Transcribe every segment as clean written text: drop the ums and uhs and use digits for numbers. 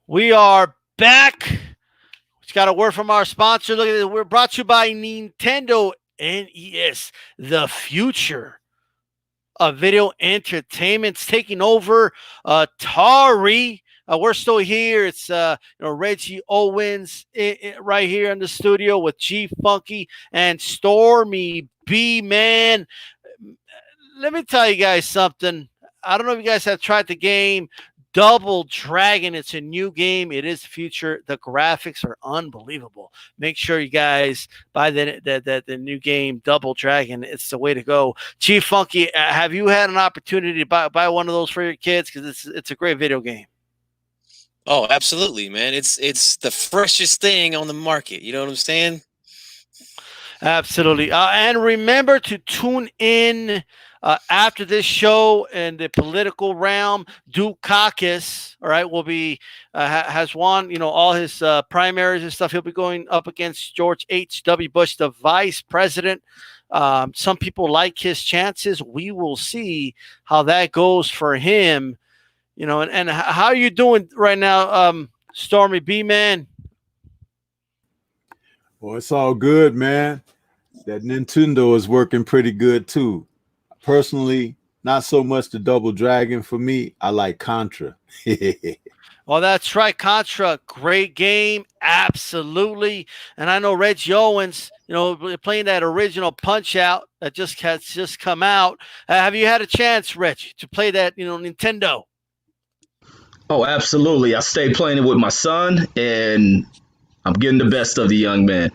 We are back. Just got a word from our sponsor. Look at this. We're brought to you by Nintendo NES, the future of video entertainment's taking over. Atari. We're still here. It's Reggie Owens right here in the studio with G Funky and Stormy B. Man, let me tell you guys something. I don't know if you guys have tried the game Double Dragon. It's a new game. It is future. The graphics are unbelievable. Make sure you guys buy the new game Double Dragon. It's the way to go. Chief Funky, have you had an opportunity to buy one of those for your kids? Because it's a great video game. Oh, absolutely, man. It's the freshest thing on the market. You know what I'm saying? Absolutely. And remember to tune in after this show in the political realm. Dukakis, all right, will be has won, all his primaries and stuff. He'll be going up against George H.W. Bush, the vice president. Some people like his chances. We will see how that goes for him. And how are you doing right now, Stormy B. Man? Well, it's all good, man. That Nintendo is working pretty good too. Personally, not so much the Double Dragon for me. I like Contra. Well, that's right. Contra, great game. Absolutely. And I know Reggie Owens, playing that original Punch-Out that has just come out. Have you had a chance, Reggie, to play that, Nintendo? Oh, absolutely. I stay playing it with my son, and I'm getting the best of the young man.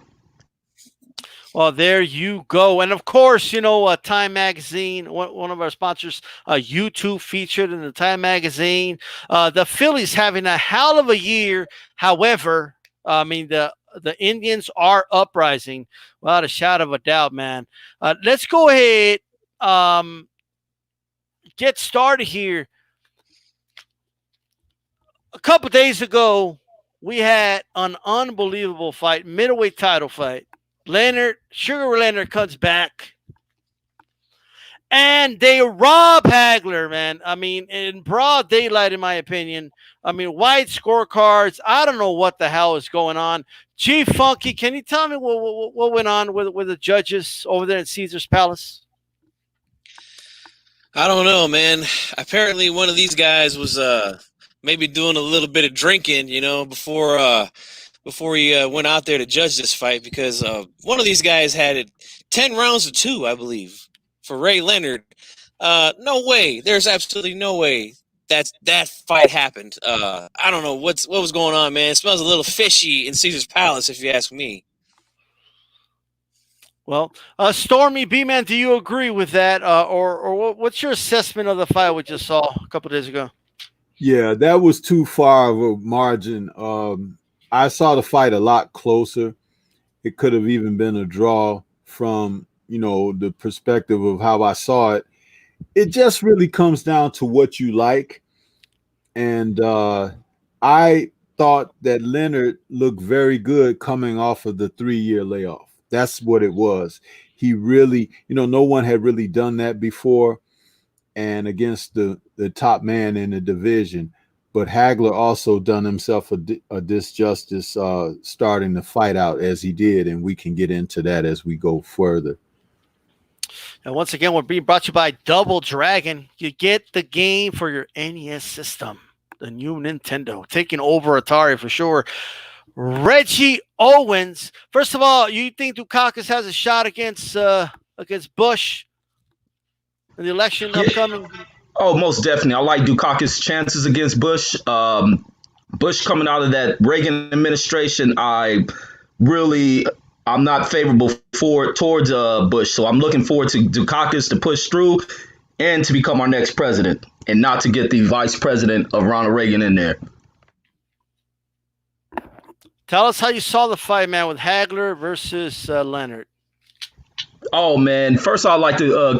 Well, there you go. And of course, Time Magazine, one of our sponsors, YouTube featured in the Time Magazine. The Phillies having a hell of a year. However, the Indians are uprising without a shadow of a doubt, man. Let's go ahead, get started here. A couple days ago, we had an unbelievable fight, middleweight title fight. Sugar Leonard comes back, and they rob Hagler, man. In broad daylight, in my opinion. White scorecards. I don't know what the hell is going on. Chief Funky, can you tell me what went on with the judges over there in Caesar's Palace? I don't know, man. Apparently, one of these guys was maybe doing a little bit of drinking, before he went out there to judge this fight, because one of these guys had it 10 rounds to 2, I believe, for Ray Leonard. No way. There's absolutely no way that fight happened. I don't know what was going on, man. It smells a little fishy in Caesar's Palace, if you ask me. Well, Stormy B-Man, do you agree with that? Or what's your assessment of the fight we just saw a couple days ago? Yeah, that was too far of a margin. I saw the fight a lot closer. It could have even been a draw from, the perspective of how I saw it. It just really comes down to what you like. And I thought that Leonard looked very good coming off of the 3-year layoff. That's what it was. He really, no one had really done that before, and against the top man in the division. But Hagler also done himself a disjustice starting the fight out as he did, and we can get into that as we go further. And once again, we're being brought to you by Double Dragon. You get the game for your NES system, the new Nintendo, taking over Atari for sure. Reggie Owens, first of all, you think Dukakis has a shot against Bush in the election upcoming? Oh, most definitely. I like Dukakis' chances against Bush. Bush coming out of that Reagan administration, I'm not favorable towards Bush. So I'm looking forward to Dukakis to push through and to become our next president, and not to get the vice president of Ronald Reagan in there. Tell us how you saw the fight, man, with Hagler versus Leonard. Oh, man. First, I'd like to,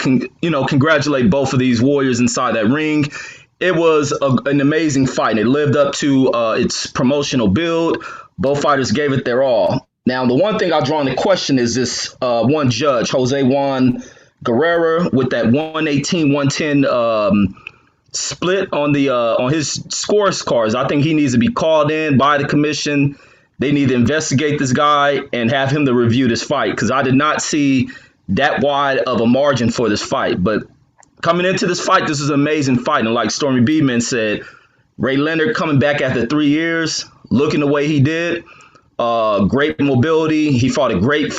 congratulate both of these warriors inside that ring. It was an amazing fight. It lived up to its promotional build. Both fighters gave it their all. Now, the one thing I'll draw into question is this one judge, Jose Juan Guerrera, with that 118-110 split on his scorecards. I think he needs to be called in by the commission. They need to investigate this guy and have him to review this fight because I did not see that wide of a margin for this fight. But coming into this fight, this is an amazing fight. And like Stormy Beeman said, Ray Leonard coming back after 3 years, looking the way he did, great mobility. He fought a great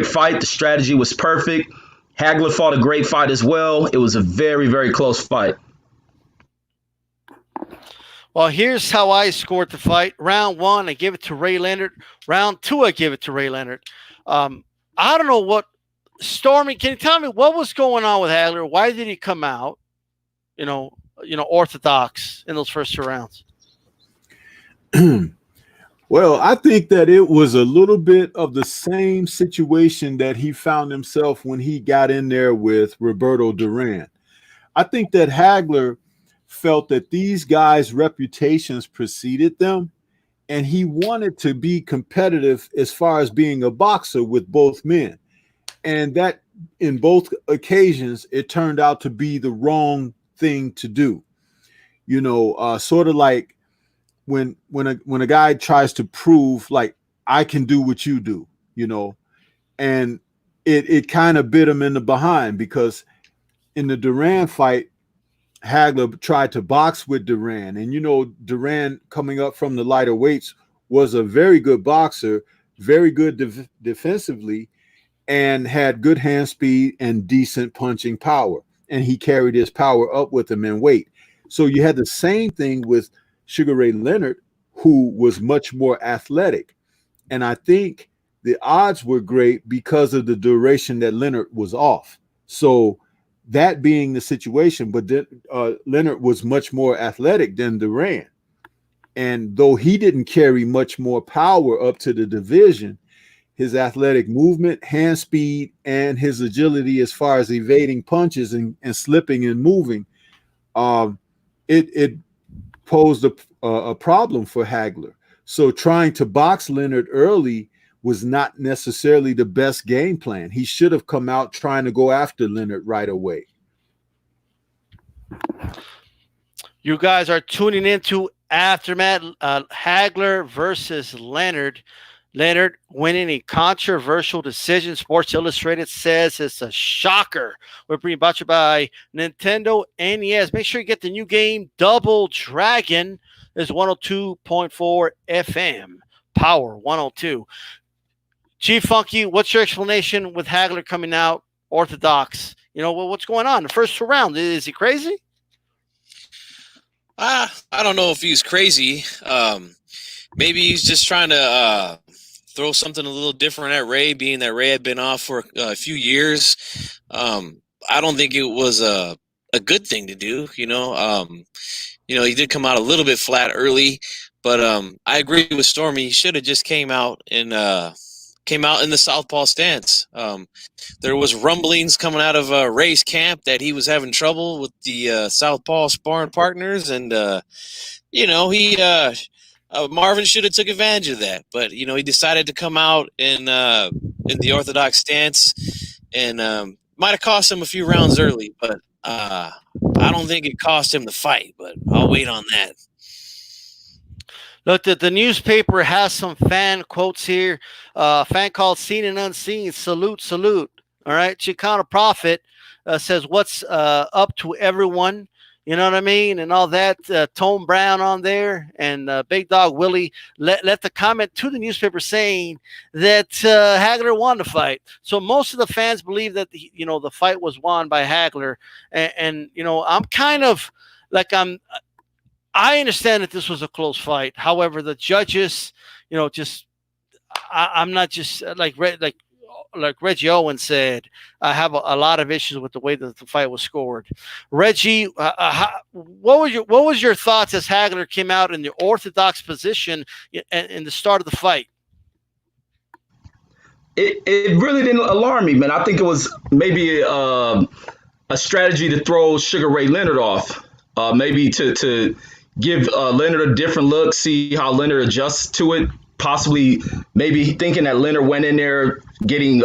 fight. The strategy was perfect. Hagler fought a great fight as well. It was a very, very close fight. Well, here's how I scored the fight. Round 1, I give it to Ray Leonard. Round 2, I give it to Ray Leonard. I don't know what Stormy. Can you tell me what was going on with Hagler? Why did he come out, orthodox in those first 2 rounds? Well, I think that it was a little bit of the same situation that he found himself when he got in there with Roberto Duran. I think that Hagler felt that these guys' reputations preceded them, and he wanted to be competitive as far as being a boxer with both men. And that in both occasions, it turned out to be the wrong thing to do. Sort of like when a guy tries to prove like I can do what you do, and it kind of bit him in the behind because in the Duran fight, Hagler tried to box with Duran, and Duran coming up from the lighter weights was a very good boxer, very good defensively, and had good hand speed and decent punching power, and he carried his power up with him in weight. So you had the same thing with Sugar Ray Leonard, who was much more athletic, and I think the odds were great because of the duration that Leonard was off. So that being the situation, but then Leonard was much more athletic than Duran. And though he didn't carry much more power up to the division, his athletic movement, hand speed, and his agility as far as evading punches and slipping and moving, it posed a problem for Hagler. So trying to box Leonard early was not necessarily the best game plan. He should have come out trying to go after Leonard right away. You guys are tuning into Aftermath, Hagler versus Leonard. Leonard winning a controversial decision. Sports Illustrated says it's a shocker. We're being brought to you by Nintendo NES. Make sure you get the new game, Double Dragon. It's 102.4 FM. Power 102. Chief Funky, what's your explanation with Hagler coming out orthodox? What's going on? The first 2 rounds, is he crazy? I don't know if he's crazy. Maybe he's just trying to throw something a little different at Ray, being that Ray had been off for a few years. I don't think it was a good thing to do. He did come out a little bit flat early, but I agree with Stormy. He should have just came out in the southpaw stance. There was rumblings coming out of Ray's camp that he was having trouble with the southpaw sparring partners, and Marvin should have took advantage of that. But he decided to come out in the orthodox stance, and might have cost him a few rounds early. But I don't think it cost him the fight. But I'll wait on that. Look, the newspaper has some fan quotes here. A fan called Seen and Unseen. Salute, salute. All right. Chicano Prophet says, what's up to everyone? You know what I mean? And all that. Tone Brown on there. And Big Dog Willie let the comment to the newspaper saying that Hagler won the fight. So most of the fans believe that, the fight was won by Hagler. And I'm kind of like I understand that this was a close fight. However, the judges, I'm not just like Reggie Owen said, I have a lot of issues with the way that the fight was scored. Reggie, what was your thoughts as Hagler came out in the orthodox position in the start of the fight? It really didn't alarm me, man. I think it was maybe a strategy to throw Sugar Ray Leonard off, maybe to give Leonard a different look, see how Leonard adjusts to it. Possibly, maybe thinking that Leonard went in there getting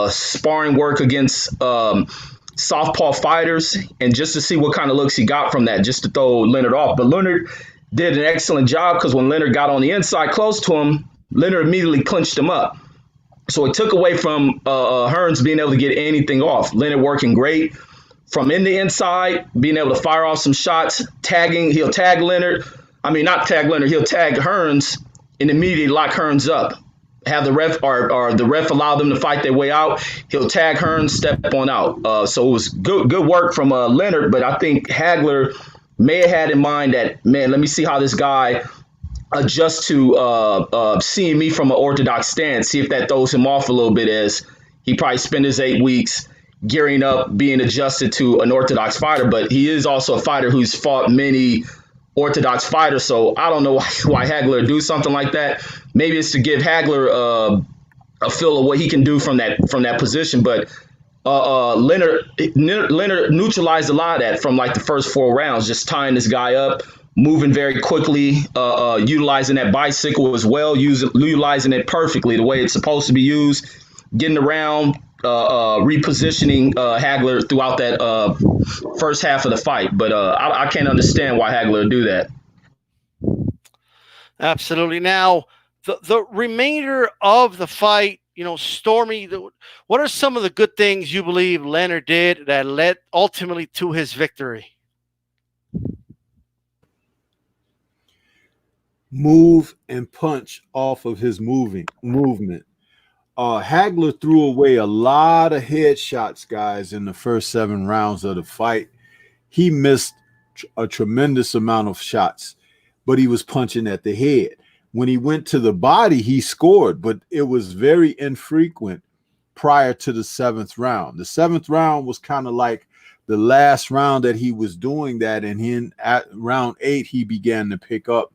sparring work against southpaw fighters, and just to see what kind of looks he got from that, just to throw Leonard off. But Leonard did an excellent job because when Leonard got on the inside close to him, Leonard immediately clinched him up. So it took away from Hearns being able to get anything off. Leonard working great from in the inside, being able to fire off some shots, tagging. He'll tag Leonard. I mean, not tag Leonard. He'll tag Hearns and immediately lock Hearns up. Have the ref or the ref allow them to fight their way out. He'll tag Hearns, step on out. So it was good work from Leonard. But I think Hagler may have had in mind that, man, let me see how this guy adjusts to seeing me from an orthodox stance. See if that throws him off a little bit, as he probably spent his 8 weeks gearing up, being adjusted to an orthodox fighter. But he is also a fighter who's fought many orthodox fighters. So I don't know why Hagler do something like that. Maybe it's to give Hagler a feel of what he can do from that position. But Leonard neutralized a lot of that from like the first 4 rounds, just tying this guy up, moving very quickly, utilizing that bicycle as well, utilizing it perfectly the way it's supposed to be used, getting around, repositioning Hagler throughout that first half of the fight. But I can't understand why Hagler would do that. Absolutely. Now, the remainder of the fight, Stormy, what are some of the good things you believe Leonard did that led ultimately to his victory? Move and punch off of his movement. Hagler threw away a lot of headshots, guys, in the first 7 rounds of the fight. He missed a tremendous amount of shots, but he was punching at the head. When he went to the body, he scored, but it was very infrequent prior to the 7th round. The 7th round was kind of like the last round that he was doing that, and in at round 8, he began to pick up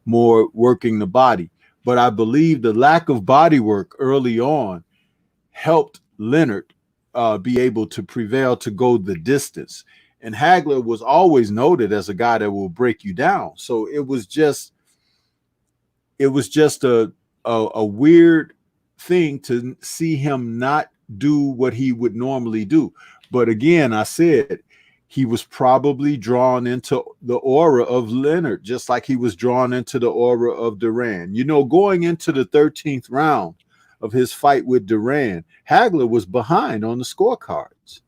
more working the body. But I believe the lack of body work early on helped Leonard be able to prevail to go the distance. And Hagler was always noted as a guy that will break you down. So it was just a weird thing to see him not do what he would normally do. But again, I said he was probably drawn into the aura of Leonard, just like he was drawn into the aura of Duran. Going into the 13th round of his fight with Duran, Hagler was behind on the scorecards.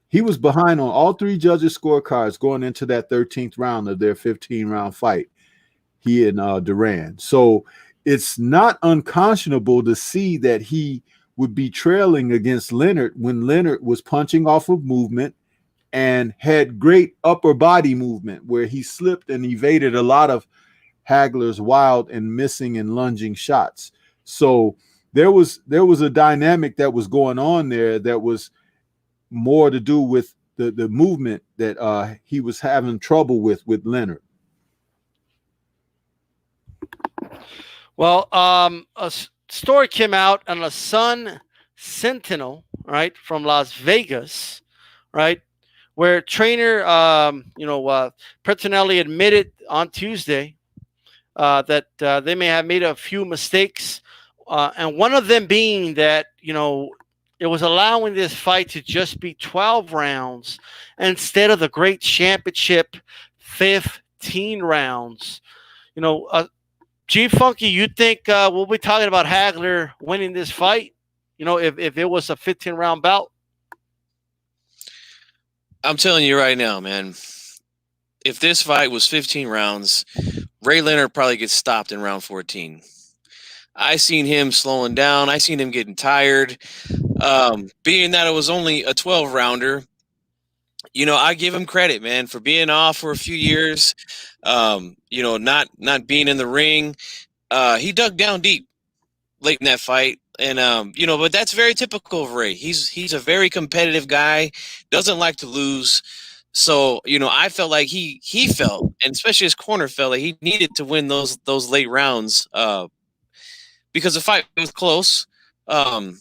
He was behind on all 3 judges' scorecards going into that 13th round of their 15-round fight, he and Duran. So it's not unconscionable to see that he would be trailing against Leonard when Leonard was punching off of movement and had great upper body movement where he slipped and evaded a lot of Hagler's wild and missing and lunging shots. So there was a dynamic that was going on there that was more to do with the movement that he was having trouble with Leonard. Well, a story came out on the Sun Sentinel, right, from Las Vegas, right, where trainer, Bertinelli admitted on Tuesday that they may have made a few mistakes, and one of them being that, it was allowing this fight to just be 12 rounds instead of the great championship 15 rounds. G Funky, you think we'll be talking about Hagler winning this fight? If it was a 15-round bout? I'm telling you right now, man, if this fight was 15 rounds, Ray Leonard probably gets stopped in round 14. I seen him slowing down. I seen him getting tired. Being that it was only a 12-rounder, I give him credit, man, for being off for a few years, not being in the ring. He dug down deep late in that fight. And, but that's very typical of Ray. He's a very competitive guy, doesn't like to lose. So, I felt like he felt, and especially his corner felt like he needed to win those late rounds because the fight was close. And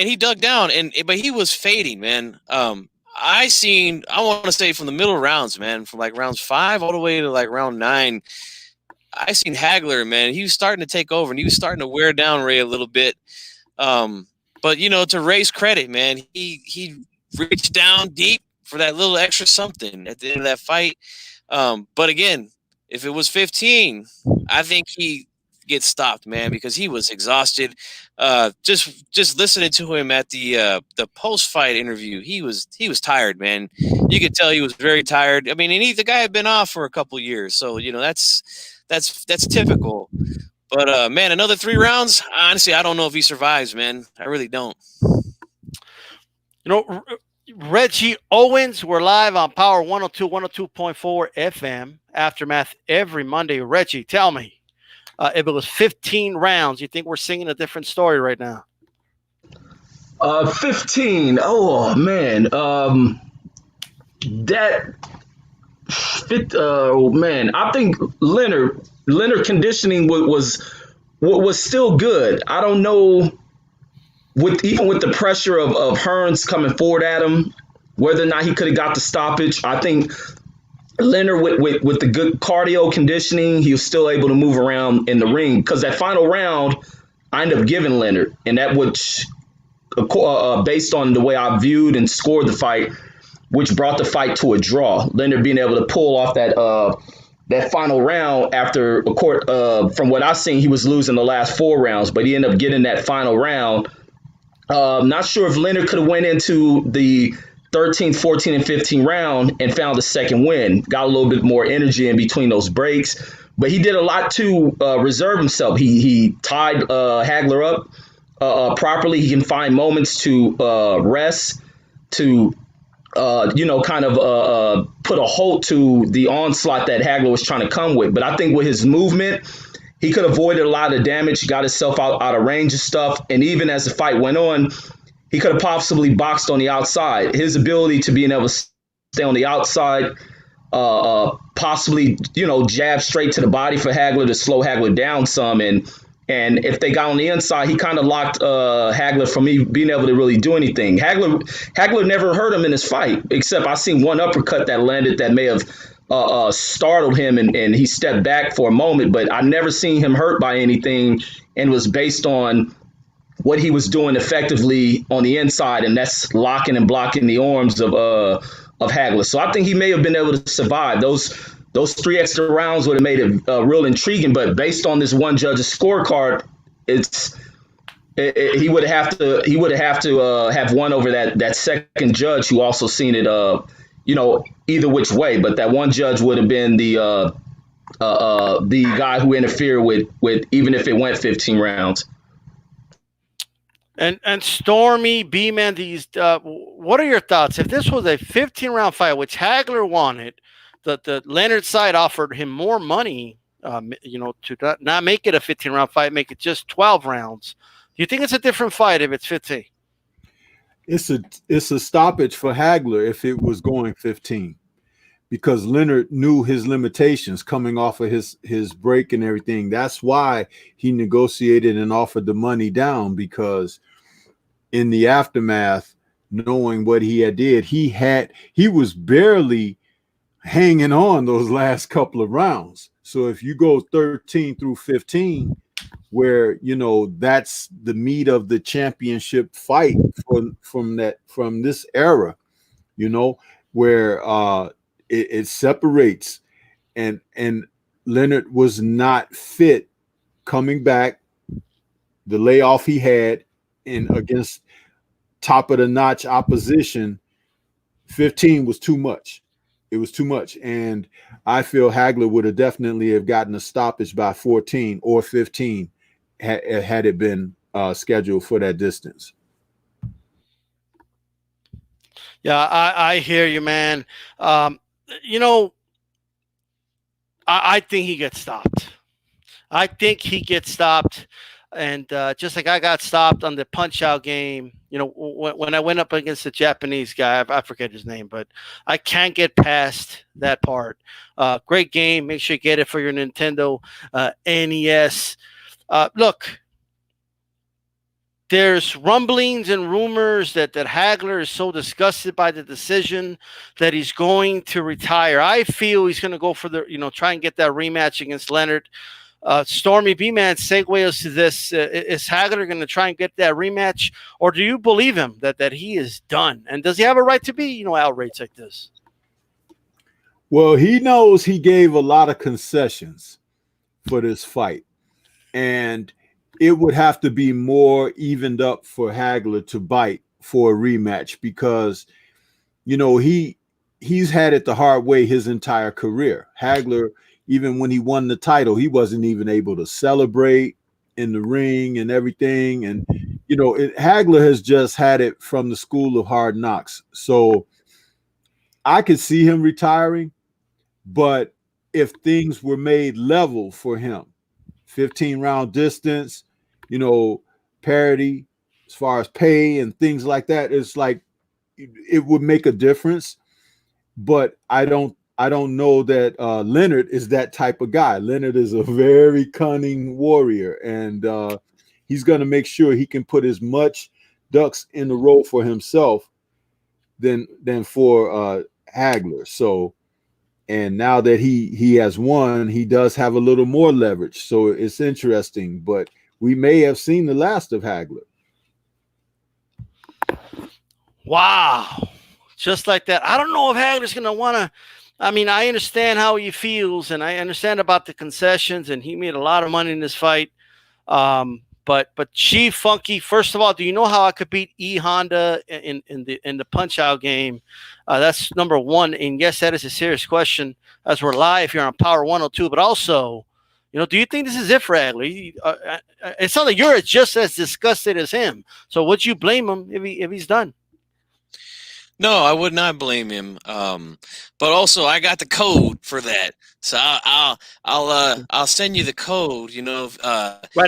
he dug down, but he was fading, man. I want to say from the middle rounds, man, from like rounds 5 all the way to like round 9, I seen Hagler, man. He was starting to take over, and he was starting to wear down Ray a little bit. But to Ray's credit, man, he reach down deep for that little extra something at the end of that fight. But again, if it was 15, I think he gets stopped, man, because he was exhausted. Just listening to him at the post fight interview, he was tired, man. You could tell he was very tired. I mean, and the guy had been off for a couple years, so that's typical. But man, another 3 rounds. Honestly, I don't know if he survives, man. I really don't. Reggie Owens, we're live on Power 102, 102.4 FM, Aftermath every Monday. Reggie, tell me, if it was 15 rounds, you think we're singing a different story right now? 15. Oh man. Man, I think Leonard conditioning was still good. I don't know, even with the pressure of Hearns coming forward at him, whether or not he could have got the stoppage. I think Leonard with the good cardio conditioning, he was still able to move around in the ring, because that final round I ended up giving Leonard, and that which based on the way I viewed and scored the fight, which brought the fight to a draw. Leonard being able to pull off that final round after from what I've seen, he was losing the last 4 rounds, but he ended up getting that final round. Not sure if Leonard could have went into the 13th, 14th, and 15th round and found a second win. Got a little bit more energy in between those breaks, but he did a lot to reserve himself. He tied Hagler up properly. He can find moments to rest, to kind of put a halt to the onslaught that Hagler was trying to come with. But I think with his movement, he could have avoided a lot of damage, got himself out of range of stuff. And even as the fight went on, he could have possibly boxed on the outside. His ability to being able to stay on the outside, possibly, jab straight to the body for Hagler to slow Hagler down some. And if they got on the inside, he kind of locked Hagler from being able to really do anything. Hagler never hurt him in his fight, except I seen one uppercut that landed that may have startled him, and he stepped back for a moment. But I never seen him hurt by anything, and it was based on what he was doing effectively on the inside, and that's locking and blocking the arms of Hagler. So I think he may have been able to survive. Those 3 extra rounds would have made it real intriguing, but based on this one judge's scorecard, he would have to have won over that second judge who also seen it either which way. But that one judge would have been the guy who interfered with even if it went 15 rounds. And Stormy, B-Man, what are your thoughts? If this was a 15-round fight, which Hagler wanted, the Leonard side offered him more money, to not make it a 15-round fight, make it just 12 rounds. Do you think it's a different fight if it's 15? It's a stoppage for Hagler if it was going 15, because Leonard knew his limitations coming off of his break and everything. That's why he negotiated and offered the money down, because in the aftermath, knowing what he had did, he was barely hanging on those last couple of rounds. So if you go 13 through 15, where that's the meat of the championship fight from this era, where it separates, and Leonard was not fit coming back. The layoff he had against top of the notch opposition, 15 was too much. It was too much. And I feel Hagler would have definitely have gotten a stoppage by 14 or 15 had it been scheduled for that distance. Yeah, I hear you, man. I think he gets stopped. I think he gets stopped. And just like I got stopped on the punch-out game, when I went up against the Japanese guy, I forget his name, but I can't get past that part. Great game. Make sure you get it for your Nintendo NES. Look, there's rumblings and rumors that Hagler is so disgusted by the decision that he's going to retire. I feel he's going to go for try and get that rematch against Leonard. Stormy B-Man, segue us to this. Is Hagler going to try and get that rematch, or do you believe him that he is done? And does he have a right to be, outraged like this? Well, he knows he gave a lot of concessions for this fight, and it would have to be more evened up for Hagler to bite for a rematch because, he's had it the hard way his entire career. Hagler, even when he won the title, he wasn't even able to celebrate in the ring and everything. And, Hagler has just had it from the school of hard knocks. So I could see him retiring, but if things were made level for him, 15-round distance, parity as far as pay and things like that, it's like it would make a difference. But I don't know that Leonard is that type of guy. Leonard is a very cunning warrior, and he's going to make sure he can put as much ducks in the row for himself than for Hagler. So, and now that he has won, he does have a little more leverage. So it's interesting, but we may have seen the last of Hagler. Wow. Just like that. I don't know if Hagler's going to want to. I mean, I understand how he feels, and I understand about the concessions, and he made a lot of money in this fight. But Chief Funky, first of all, do you know how I could beat E Honda in the Punch-Out game? That's number one. And yes, that is a serious question as we're live here on Power 102. But also, do you think this is it for Hagler? It sounds like you're just as disgusted as him. So would you blame him if he's done? No, I would not blame him. But also, I got the code for that, so I'll send you the code. Write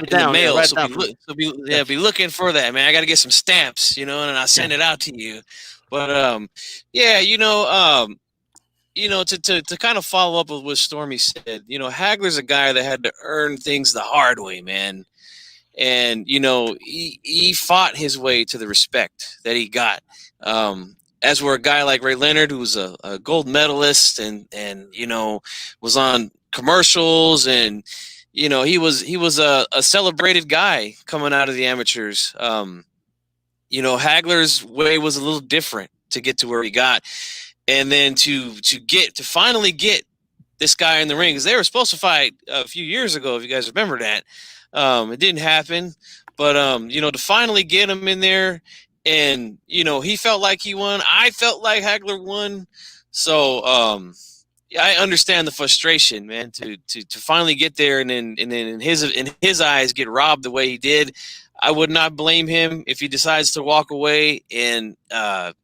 it down. In the mail. Yeah, write it down. Be looking for that, man. I got to get some stamps, and I'll send it out to you. But to kind of follow up with what Stormy said, Hagler's a guy that had to earn things the hard way, man. And he fought his way to the respect that he got. As were a guy like Ray Leonard, who was a gold medalist and was on commercials, and he was a celebrated guy coming out of the amateurs. Hagler's way was a little different to get to where he got, and then to finally get this guy in the ring, because they were supposed to fight a few years ago, if you guys remember that. It didn't happen, but to finally get him in there. And, he felt like he won. I felt like Hagler won. So I understand the frustration, man, to finally get there and then in his eyes get robbed the way he did. I would not blame him if he decides to walk away, and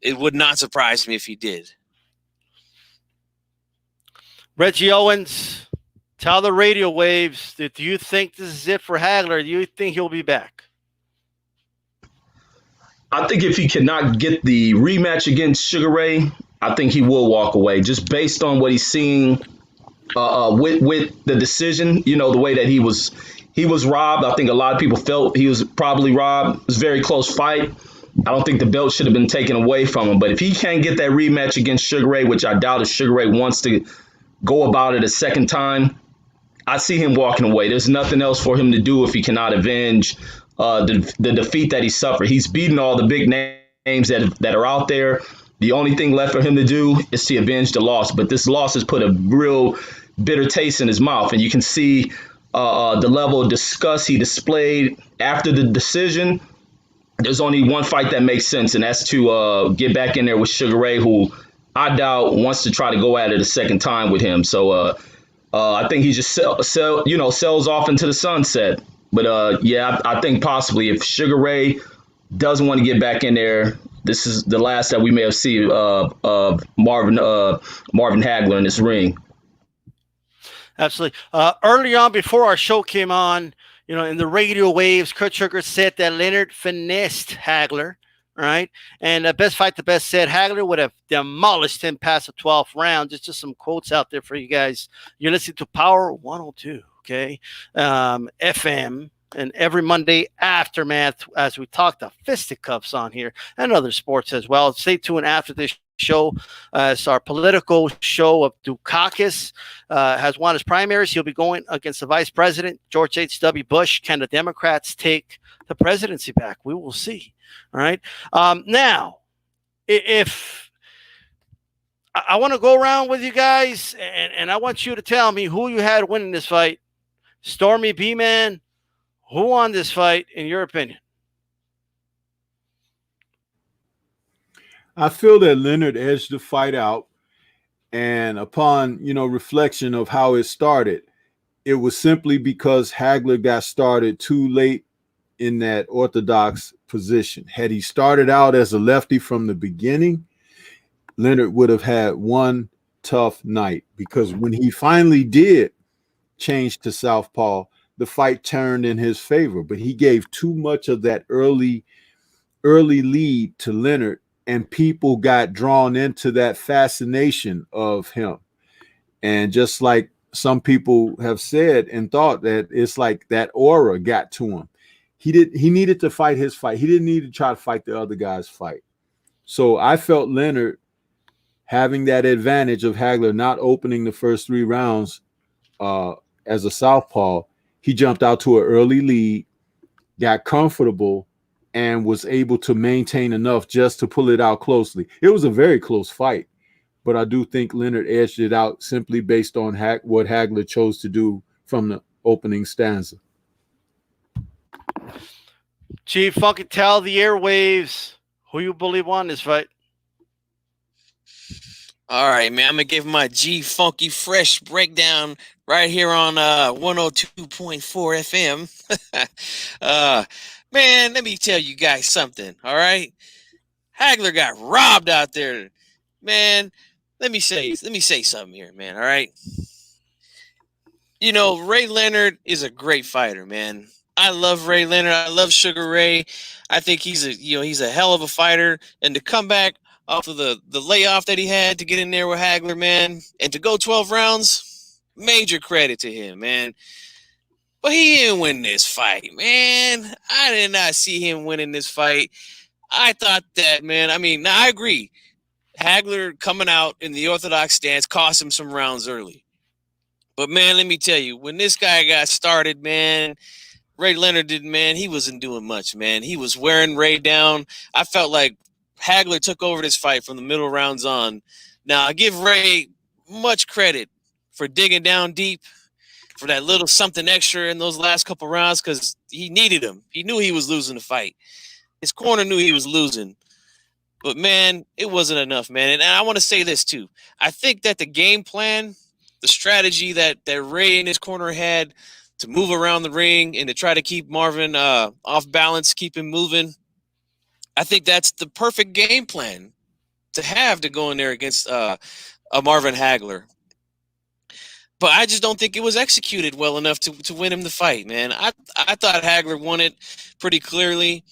it would not surprise me if he did. Reggie Owens, tell the radio waves, do you think this is it for Hagler? Do you think he'll be back? I think if he cannot get the rematch against Sugar Ray, I think he will walk away, just based on what he's seeing with the decision. The way that he was robbed. I think a lot of people felt he was probably robbed. It was a very close fight. I don't think the belt should have been taken away from him. But if he can't get that rematch against Sugar Ray, which I doubt if Sugar Ray wants to go about it a second time, I see him walking away. There's nothing else for him to do if he cannot avenge the defeat that he suffered. He's beaten all the big names that are out there. The only thing left for him to do is to avenge the loss. But this loss has put a real bitter taste in his mouth. And you can see the level of disgust he displayed after the decision. There's only one fight that makes sense, and that's to get back in there with Sugar Ray, who I doubt wants to try to go at it a second time with him. So I think he just sells off into the sunset. But I think possibly if Sugar Ray doesn't want to get back in there, this is the last that we may have seen of Marvin Hagler in this ring. Absolutely. Early on, before our show came on, in the radio waves, Kurt Sugar said that Leonard finessed Hagler, right? And Best Fight the Best said Hagler would have demolished him past the 12th round. Just some quotes out there for you guys. You're listening to Power 102. Okay, FM, and every Monday aftermath as we talk to fisticuffs on here and other sports as well. Stay tuned after this show. It's our political show of Dukakis. Has won his primaries. He'll be going against the vice president, George H.W. Bush. Can the Democrats take the presidency back? We will see. All right. Now, if I want to go around with you guys, and I want you to tell me who you had winning this fight. Stormy B-Man, who won this fight, in your opinion? I feel that Leonard edged the fight out, and upon reflection of how it started, it was simply because Hagler got started too late in that orthodox position. Had he started out as a lefty from the beginning, Leonard would have had one tough night, because when he finally did change to southpaw, the fight turned in his favor. But he gave too much of that early lead to Leonard, and people got drawn into that fascination of him. And just like some people have said and thought, that it's like that aura got to him. He needed to fight his fight. He didn't need to try to fight the other guy's fight. So I felt Leonard having that advantage of Hagler not opening the first 3 rounds as a southpaw. He jumped out to an early lead, got comfortable, and was able to maintain enough just to pull it out closely. It was a very close fight, but I do think Leonard edged it out simply based on what Hagler chose to do from the opening stanza. Chief Funky, tell the airwaves who you believe won this fight. All right, man. I'm going to give my G Funky Fresh breakdown right here on 102.4 FM. Man, let me tell you guys something, all right? Hagler got robbed out there. Man, let me say something here, man, all right? Ray Leonard is a great fighter, man. I love Ray Leonard. I love Sugar Ray. I think he's a hell of a fighter. And to come back off of the layoff that he had to get in there with Hagler, man, and to go 12 rounds, major credit to him, man. But he didn't win this fight, man. I did not see him winning this fight. I thought that, man. I mean, now I agree. Hagler coming out in the orthodox stance cost him some rounds early. But, man, let me tell you, when this guy got started, man, Ray Leonard didn't, man, he wasn't doing much, man. He was wearing Ray down. I felt like Hagler took over this fight from the middle rounds on. Now, I give Ray much credit for digging down deep, for that little something extra in those last couple rounds, because he needed him. He knew he was losing the fight. His corner knew he was losing. But, man, it wasn't enough, man. And I want to say this, too. I think that the game plan, the strategy that Ray in his corner had to move around the ring and to try to keep Marvin off balance, keep him moving, I think that's the perfect game plan to have to go in there against a Marvin Hagler. But I just don't think it was executed well enough to win him the fight, man. I thought Hagler won it pretty clearly.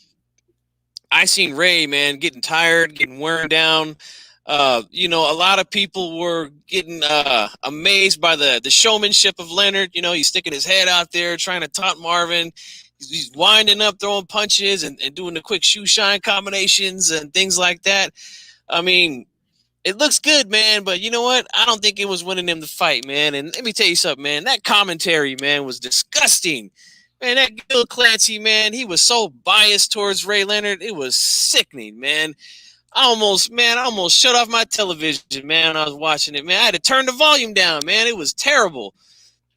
I seen Ray, man, getting tired, getting worn down. A lot of people were getting amazed by the showmanship of Leonard. He's sticking his head out there trying to taunt Marvin. He's winding up, throwing punches and doing the quick shoe shine combinations and things like that. I mean, it looks good, man, but you know what? I don't think it was winning him the fight, man. And let me tell you something, man. That commentary, man, was disgusting. Man, that Gil Clancy, man, he was so biased towards Ray Leonard. It was sickening, man. I almost shut off my television, man, when I was watching it, man. I had to turn the volume down, man. It was terrible.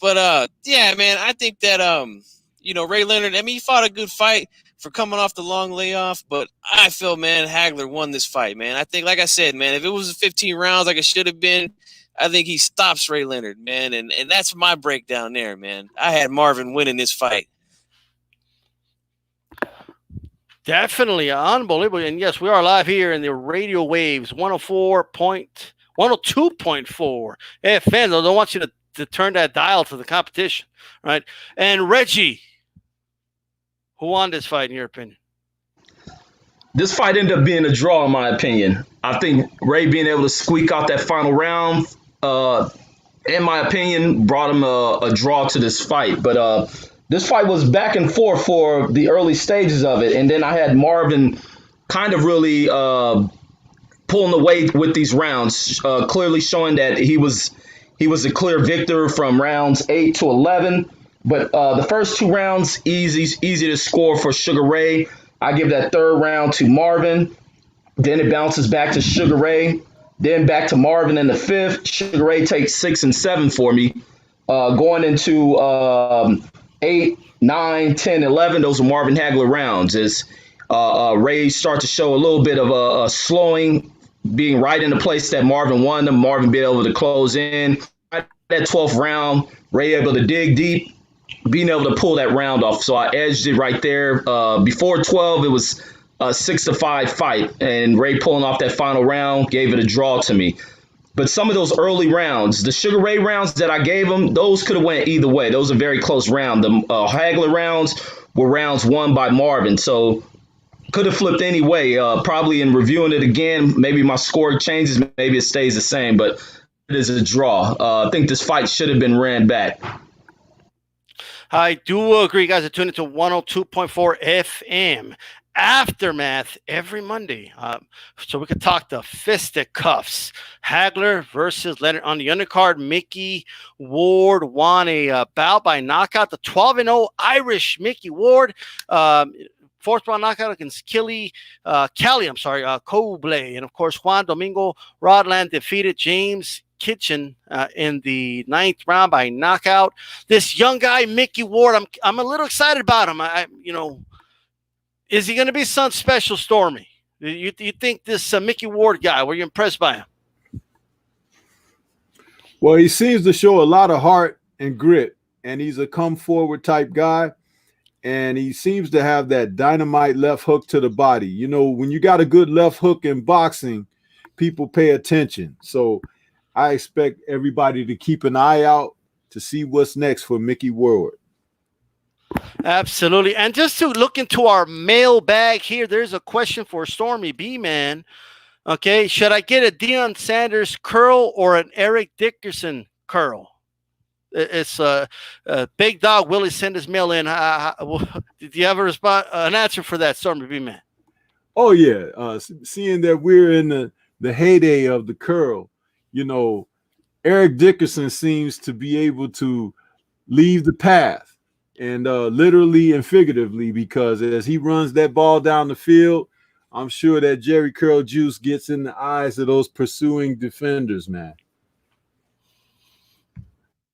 But, yeah, man, I think that, Ray Leonard, I mean, he fought a good fight for coming off the long layoff, but I feel, man, Hagler won this fight, man. I think, like I said, man, if it was 15 rounds like it should have been, I think he stops Ray Leonard, man, and that's my breakdown there, man. I had Marvin winning this fight. Definitely unbelievable. And yes, we are live here in the radio waves, 102.4 FM. I don't want you to turn that dial to the competition, right? And Reggie, who won this fight in your opinion? This fight ended up being a draw, in my opinion. I think Ray being able to squeak out that final round, in my opinion, brought him a draw to this fight. But this fight was back and forth for the early stages of it. And then I had Marvin kind of really pulling away with these rounds, clearly showing that he was a clear victor from rounds 8 to 11. But the first 2 rounds, easy to score for Sugar Ray. I give that third round to Marvin. Then it bounces back to Sugar Ray. Then back to Marvin in the fifth. Sugar Ray takes 6 and 7 for me. Going into 8, 9, 10, 11, those are Marvin Hagler rounds. As Ray start to show a little bit of a slowing, being right in the place that Marvin won them. Marvin being able to close in. That 12th round, Ray able to dig deep, being able to pull that round off. So I edged it right there. Before 12, it was a 6-5 fight, and Ray pulling off that final round gave it a draw to me. But some of those early rounds, the Sugar Ray rounds that I gave him, those could have went either way. Those are very close rounds. The Hagler rounds were rounds won by Marvin, so could have flipped any way. Probably in reviewing it again, maybe my score changes, maybe it stays the same, but it is a draw. I think this fight should have been ran back. I do agree, guys. I tune into 102.4 FM. Aftermath every Monday. So we could talk the fisticuffs. Hagler versus Leonard on the undercard. Mickey Ward won a bout by knockout. The 12-0 Irish Mickey Ward. Fourth round knockout against Kelly, Coble. And of course, Juan Domingo Rodland defeated James Kitchen in the 9th round by knockout. This young guy, Mickey Ward, I'm a little excited about him. Is he going to be something special, Stormy? You think this Mickey Ward guy, were you impressed by him? Well, he seems to show a lot of heart and grit, and he's a come-forward type guy, and he seems to have that dynamite left hook to the body. When you got a good left hook in boxing, people pay attention. So I expect everybody to keep an eye out to see what's next for Mickey Ward. Absolutely. And just to look into our mailbag here, there's a question for Stormy B, man. Okay, should I get a Deion Sanders curl or an Eric Dickerson curl? It's Big Dog Willie sent his mail in. Did you have an answer for that, Stormy B, man? Oh, yeah. Seeing that we're in the heyday of the curl, Eric Dickerson seems to be able to leave the path. And literally and figuratively, because as he runs that ball down the field, I'm sure that Jerry Curl juice gets in the eyes of those pursuing defenders, man.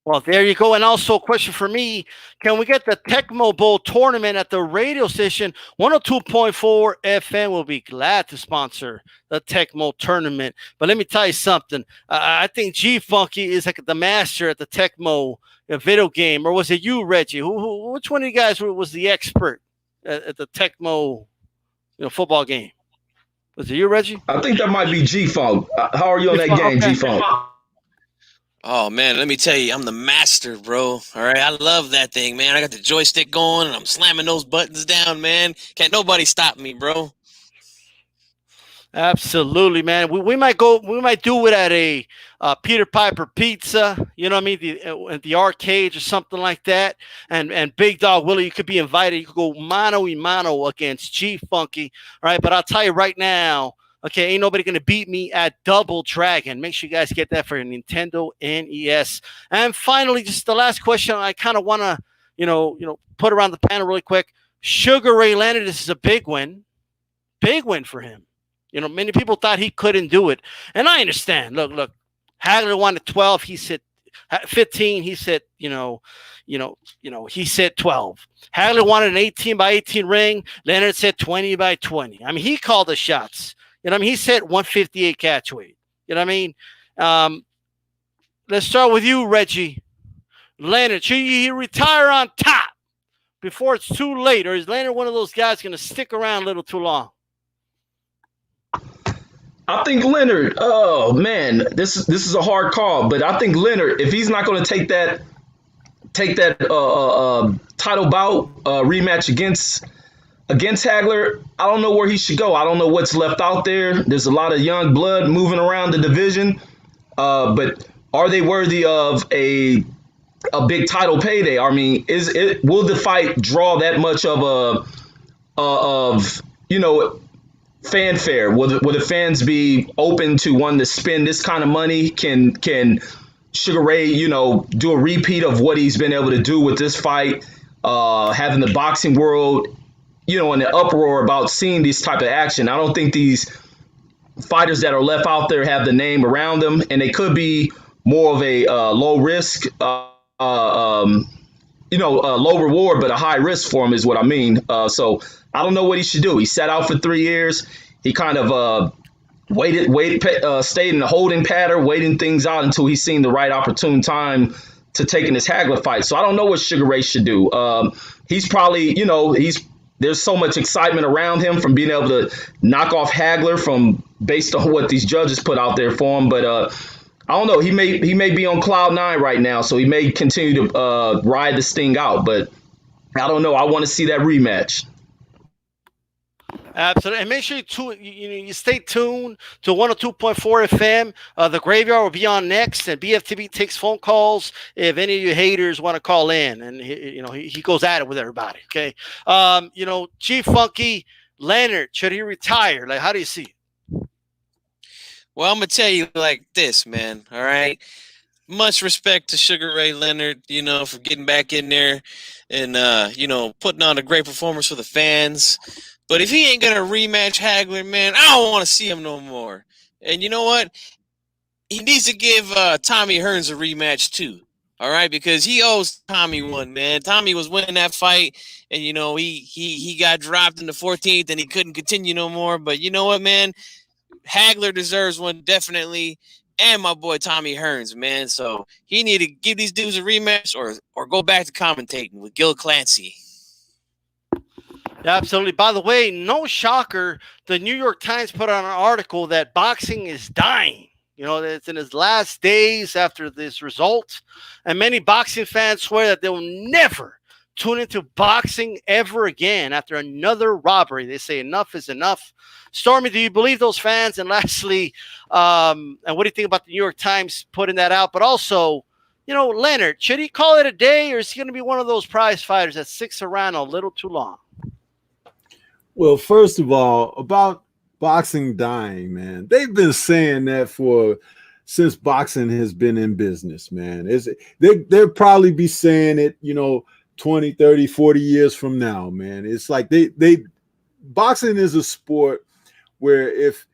Well, there you go. And also a question for me, can we get the Tecmo Bowl tournament at the radio station? 102.4 FM will be glad to sponsor the Tecmo tournament. But let me tell you something. I think G-Funky is like the master at the Tecmo video game. Or was it you, Reggie? Which one of you guys was the expert at the Tecmo football game? Was it you, Reggie? I think that might be G-Funk. How are you on that game, okay. G-Funk? Oh, man, let me tell you, I'm the master, bro. All right, I love that thing, man. I got the joystick going, and I'm slamming those buttons down, man. Can't nobody stop me, bro. Absolutely, man. We might do it at a Peter Piper Pizza, you know what I mean, at the arcade or something like that. And Big Dog Willie, you could be invited. You could go mano y mano against G-Funky, all right? But I'll tell you right now, okay, ain't nobody going to beat me at Double Dragon. Make sure you guys get that for your Nintendo NES. And finally, just the last question I kind of want to, put around the panel really quick. Sugar Ray Leonard, this is a big win for him. Many people thought he couldn't do it. And I understand. Look, Hagler won at 12. He said 15. He said, he said 12. Hagler won an 18 by 18 ring. Leonard said 20 by 20. I mean, he called the shots. He said 158 catch weight. You know what I mean? Let's start with you, Reggie. Leonard, should he retire on top before it's too late? Or is Leonard one of those guys going to stick around a little too long? I think Leonard, oh man, this is a hard call, but I think Leonard, if he's not going to take that title bout rematch against Hagler, I don't know where he should go. I don't know what's left out there. There's a lot of young blood moving around the division, but are they worthy of a big title payday? I mean, will the fight draw that much of fanfare? Will the fans be open to wanting to spend this kind of money? Can Sugar Ray, do a repeat of what he's been able to do with this fight? Having the boxing world, in the uproar about seeing this type of action. I don't think these fighters that are left out there have the name around them, and they could be more of a low risk, low reward, but a high risk for him is what I mean. So I don't know what he should do. He sat out for 3 years. He kind of stayed in the holding pattern, waiting things out until he's seen the right opportune time to take in his Hagler fight. So I don't know what Sugar Ray should do. He's probably, there's so much excitement around him from being able to knock off Hagler based on what these judges put out there for him. But I don't know. He may be on cloud nine right now, so he may continue to ride this thing out. But I don't know. I want to see that rematch. Absolutely. And make sure you stay tuned to 102.4 FM. The Graveyard will be on next, and BFTB takes phone calls if any of you haters want to call in. And he goes at it with everybody. Okay. Chief Funky, Leonard, should he retire? Like, how do you see it? Well, I'm gonna tell you like this, man. All right. Much respect to Sugar Ray Leonard, for getting back in there and putting on a great performance for the fans. But if he ain't going to rematch Hagler, man, I don't want to see him no more. And you know what? He needs to give Tommy Hearns a rematch too. All right? Because he owes Tommy one, man. Tommy was winning that fight, and, he got dropped in the 14th, and he couldn't continue no more. But you know what, man? Hagler deserves one definitely, and my boy Tommy Hearns, man. So he need to give these dudes a rematch or go back to commentating with Gil Clancy. Yeah, absolutely. By the way, no shocker, the New York Times put out an article that boxing is dying. It's in his last days after this result. And many boxing fans swear that they will never tune into boxing ever again after another robbery. They say enough is enough. Stormy, do you believe those fans? And lastly, and what do you think about the New York Times putting that out? But also, Leonard, should he call it a day, or is he going to be one of those prize fighters that sticks around a little too long? Well, first of all, about boxing dying, man, they've been saying that since boxing has been in business, man. They'll probably be saying it, 20, 30, 40 years from now, man. It's like boxing is a sport where if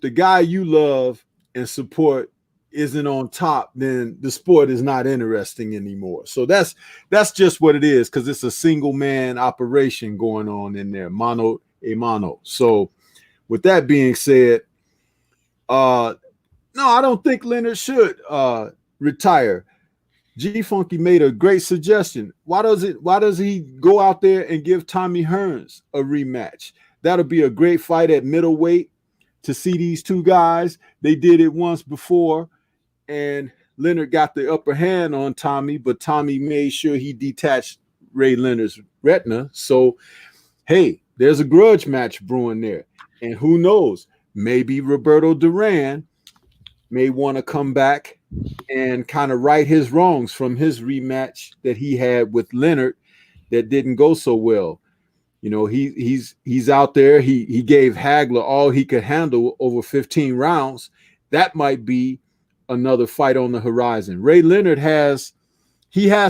the guy you love and support isn't on top, then the sport is not interesting anymore. So that's just what it is, because it's a single man operation going on in there, mano a mano. So with that being said, no, I don't think Leonard should retire. G Funky made a great suggestion. Why does he go out there and give Tommy Hearns a rematch? That'll be a great fight at middleweight to see these two guys. They did it once before, and Leonard got the upper hand on Tommy, but Tommy made sure he detached Ray Leonard's retina. So, hey, there's a grudge match brewing there. And who knows, maybe Roberto Duran may want to come back and kind of right his wrongs from his rematch that he had with Leonard that didn't go so well. He's out there. He gave Hagler all he could handle over 15 rounds. That might be another fight on the horizon. Ray Leonard has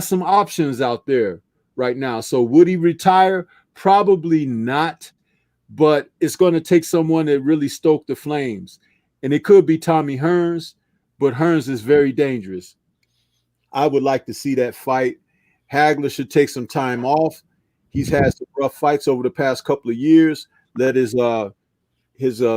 some options out there right now. So would he retire? Probably not, but it's going to take someone that really stoke the flames. And it could be Tommy Hearns, but Hearns is very dangerous. I would like to see that fight. Hagler should take some time off. He's had some rough fights over the past couple of years. Let his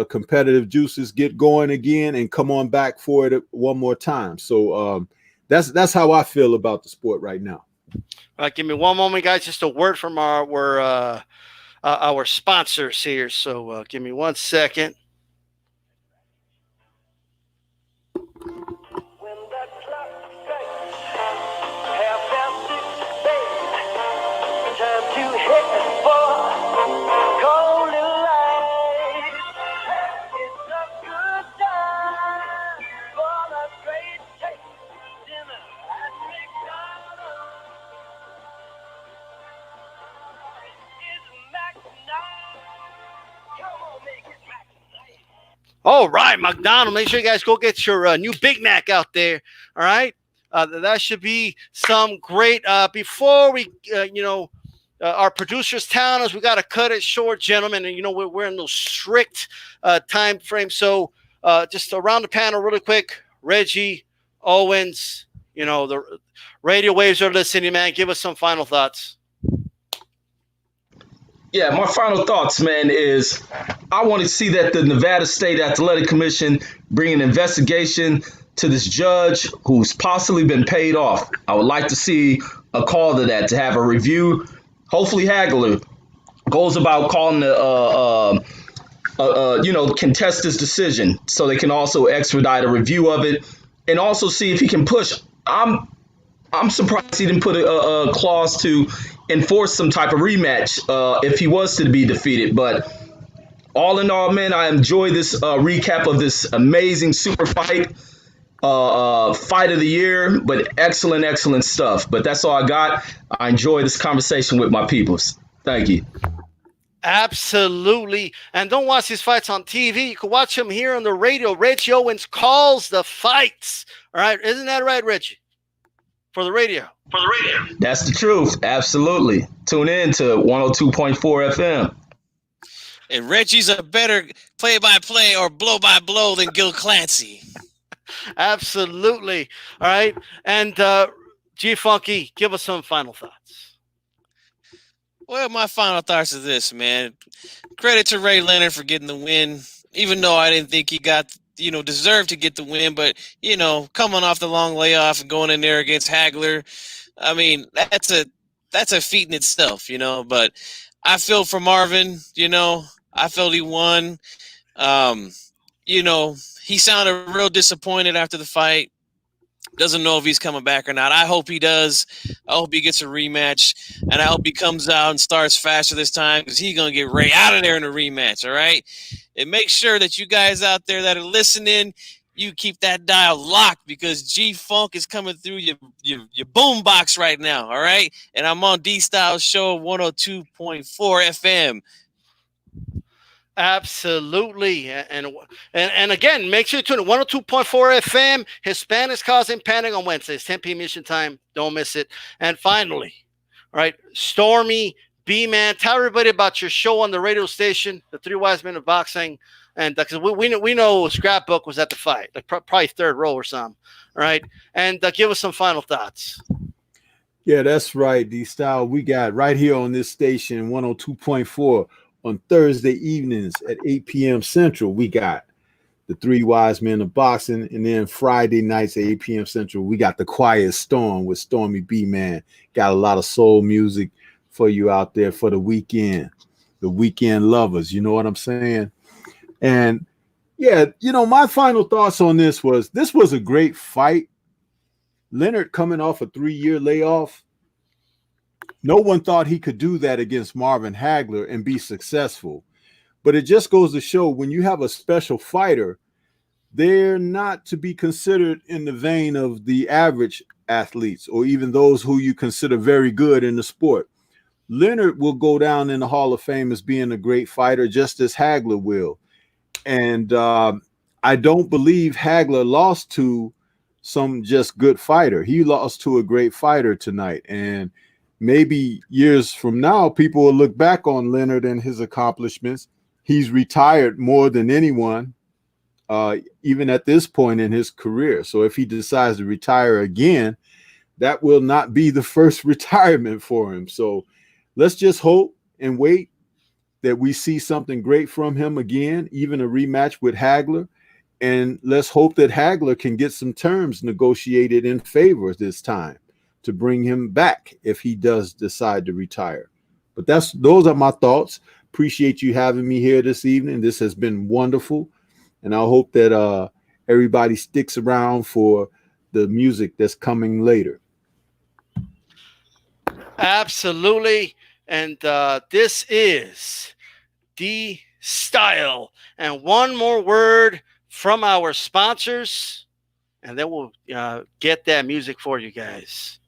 competitive juices get going again and come on back for it one more time. So that's how I feel about the sport right now. All right, give me one moment, guys. Just a word from our sponsors here. So give me 1 second. Come on, make it back. All right, McDonald. Make sure you guys go get your new Big Mac out there. All right. That should be some great. Before we, our producers telling us we got to cut it short, gentlemen. And, we're in those strict time frames. So just around the panel really quick. Reggie, Owens, the radio waves are listening, man. Give us some final thoughts. Yeah, my final thoughts, man, is I want to see that the Nevada State Athletic Commission bring an investigation to this judge who's possibly been paid off. I would like to see a call to that, to have a review. Hopefully Hagler goes about calling contest this decision so they can also expedite a review of it and also see if he can push. I'm surprised he didn't put a clause to enforce some type of rematch if he was to be defeated. But all in all, man, I enjoy this recap of this amazing super fight, fight of the year, but excellent stuff. But that's all I got. I enjoy this conversation with my peoples. Thank you. Absolutely. And don't watch these fights on TV. You can watch them here on the radio. Reggie Owens calls the fights. All right. Isn't that right, Reggie? For the radio. That's the truth. Absolutely. Tune in to 102.4 FM. And Reggie's a better play-by-play or blow-by-blow than Gil Clancy. Absolutely. All right. And G Funky, give us some final thoughts. Well, my final thoughts are this, man. Credit to Ray Leonard for getting the win, even though I didn't think he got deserved to get the win, but, coming off the long layoff and going in there against Hagler, I mean, that's a feat in itself, but I feel for Marvin, I felt he won. He sounded real disappointed after the fight. Doesn't know if he's coming back or not. I hope he does. I hope he gets a rematch, and I hope he comes out and starts faster this time because he's going to get Ray out of there in a rematch, all right? And make sure that you guys out there that are listening, you keep that dial locked because G-Funk is coming through your boom box right now, all right? And I'm on D-Style Show 102.4 FM. Absolutely. And again, make sure you tune in 102.4 FM, Hispanics Causing Panic on Wednesdays, 10 p.m. Eastern Time. Don't miss it. And finally, all right, Stormy B-Man, tell everybody about your show on the radio station, the Three Wise Men of Boxing. And because we know Scrapbook was at the fight, like probably third row or something. All right. And give us some final thoughts. Yeah, that's right, D-Style. We got right here on this station, 102.4. On Thursday evenings at 8 p.m. Central, we got the Three Wise Men of Boxing. And then Friday nights at 8 p.m. Central, we got the Quiet Storm with Stormy B-Man. Got a lot of soul music for you out there for the weekend lovers. You know what I'm saying? And yeah, my final thoughts on this was a great fight. Leonard coming off a 3-year layoff. No one thought he could do that against Marvin Hagler and be successful. But it just goes to show when you have a special fighter, they're not to be considered in the vein of the average athletes or even those who you consider very good in the sport. Leonard will go down in the Hall of Fame as being a great fighter, just as Hagler will. And I don't believe Hagler lost to some just good fighter. He lost to a great fighter tonight. And maybe years from now, people will look back on Leonard and his accomplishments. He's retired more than anyone, even at this point in his career. So if he decides to retire again, that will not be the first retirement for him. So let's just hope and wait that we see something great from him again, even a rematch with Hagler. And let's hope that Hagler can get some terms negotiated in favor this time to bring him back if he does decide to retire. But those are my thoughts. Appreciate you having me here this evening. This has been wonderful. And I hope that everybody sticks around for the music that's coming later. Absolutely. And this is D-Style. And one more word from our sponsors, and then we'll get that music for you guys.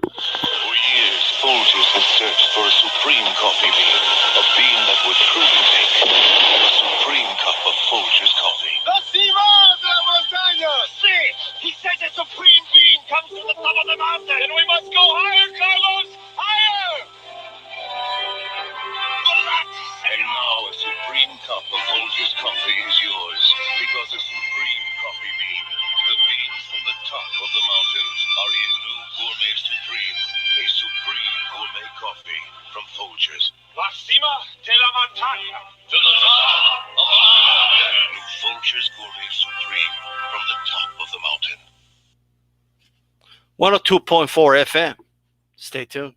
For years, soldiers have searched for a supreme coffee bean, a bean that would truly make the supreme cup of Folgers Coffee. La cima de la montaña! See! He said the supreme being comes from the top of the mountain! And we must go higher, Carlos! Higher! Relax! And now a supreme cup of Folgers Coffee is yours. Because a supreme coffee bean, the beans from the top of the mountain, are in new Gourmet Supreme. A supreme gourmet coffee from Folgers. La cima de la montaña! To the top of the mountain. New Folgers Gourmet Supreme from the top of the mountain. 102.4 FM. Stay tuned.